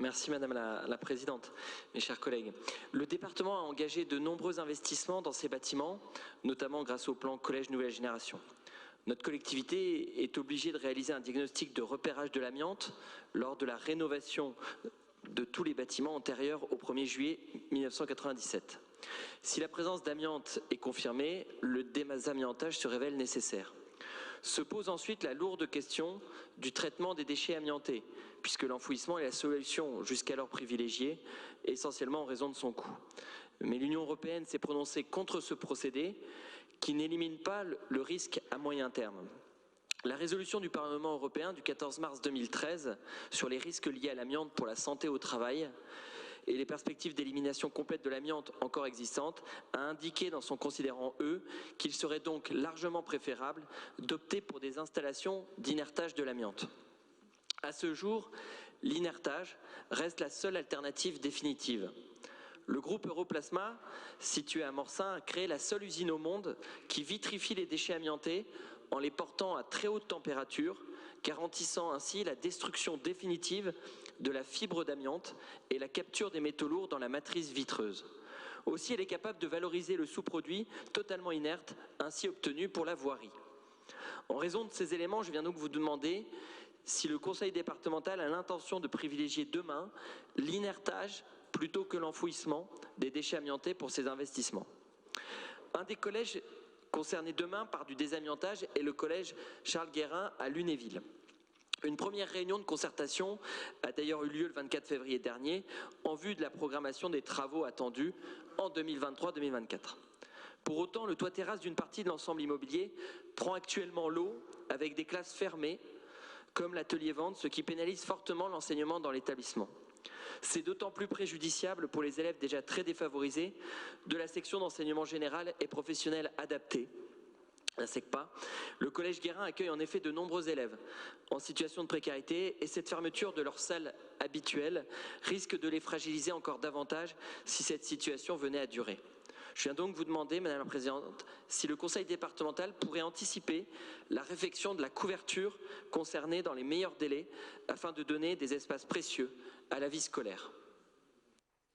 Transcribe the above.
Merci Madame la Présidente, mes chers collègues. Le département a engagé de nombreux investissements dans ces bâtiments, notamment grâce au plan Collège Nouvelle Génération. Notre collectivité est obligée de réaliser un diagnostic de repérage de l'amiante lors de la rénovation de tous les bâtiments antérieurs au 1er juillet 1997. Si la présence d'amiante est confirmée, le désamiantage se révèle nécessaire. Se pose ensuite la lourde question du traitement des déchets amiantés, puisque l'enfouissement est la solution jusqu'alors privilégiée, essentiellement en raison de son coût. Mais l'Union européenne s'est prononcée contre ce procédé qui n'élimine pas le risque à moyen terme. La résolution du Parlement européen du 14 mars 2013 sur les risques liés à l'amiante pour la santé au travail et les perspectives d'élimination complète de l'amiante encore existante a indiqué dans son considérant E qu'il serait donc largement préférable d'opter pour des installations d'inertage de l'amiante. À ce jour, l'inertage reste la seule alternative définitive. Le groupe Europlasma, situé à Morsin, a créé la seule usine au monde qui vitrifie les déchets amiantés en les portant à très haute température, garantissant ainsi la destruction définitive de la fibre d'amiante et la capture des métaux lourds dans la matrice vitreuse. Aussi, elle est capable de valoriser le sous-produit totalement inerte, ainsi obtenu pour la voirie. En raison de ces éléments, je viens donc vous demander si le conseil départemental a l'intention de privilégier demain l'inertage plutôt que l'enfouissement des déchets amiantés pour ces investissements. Un des collèges concernés demain par du désamiantage est le collège Charles Guérin à Lunéville. Une première réunion de concertation a d'ailleurs eu lieu le 24 février dernier en vue de la programmation des travaux attendus en 2023-2024. Pour autant, le toit terrasse d'une partie de l'ensemble immobilier prend actuellement l'eau avec des classes fermées comme l'atelier vente, ce qui pénalise fortement l'enseignement dans l'établissement. C'est d'autant plus préjudiciable pour les élèves déjà très défavorisés de la section d'enseignement général et professionnel adapté, la SECPA. Le collège Guérin accueille en effet de nombreux élèves en situation de précarité et cette fermeture de leur salle habituelle risque de les fragiliser encore davantage si cette situation venait à durer. Je viens donc vous demander, Madame la Présidente, si le Conseil départemental pourrait anticiper la réfection de la couverture concernée dans les meilleurs délais afin de donner des espaces précieux à la vie scolaire.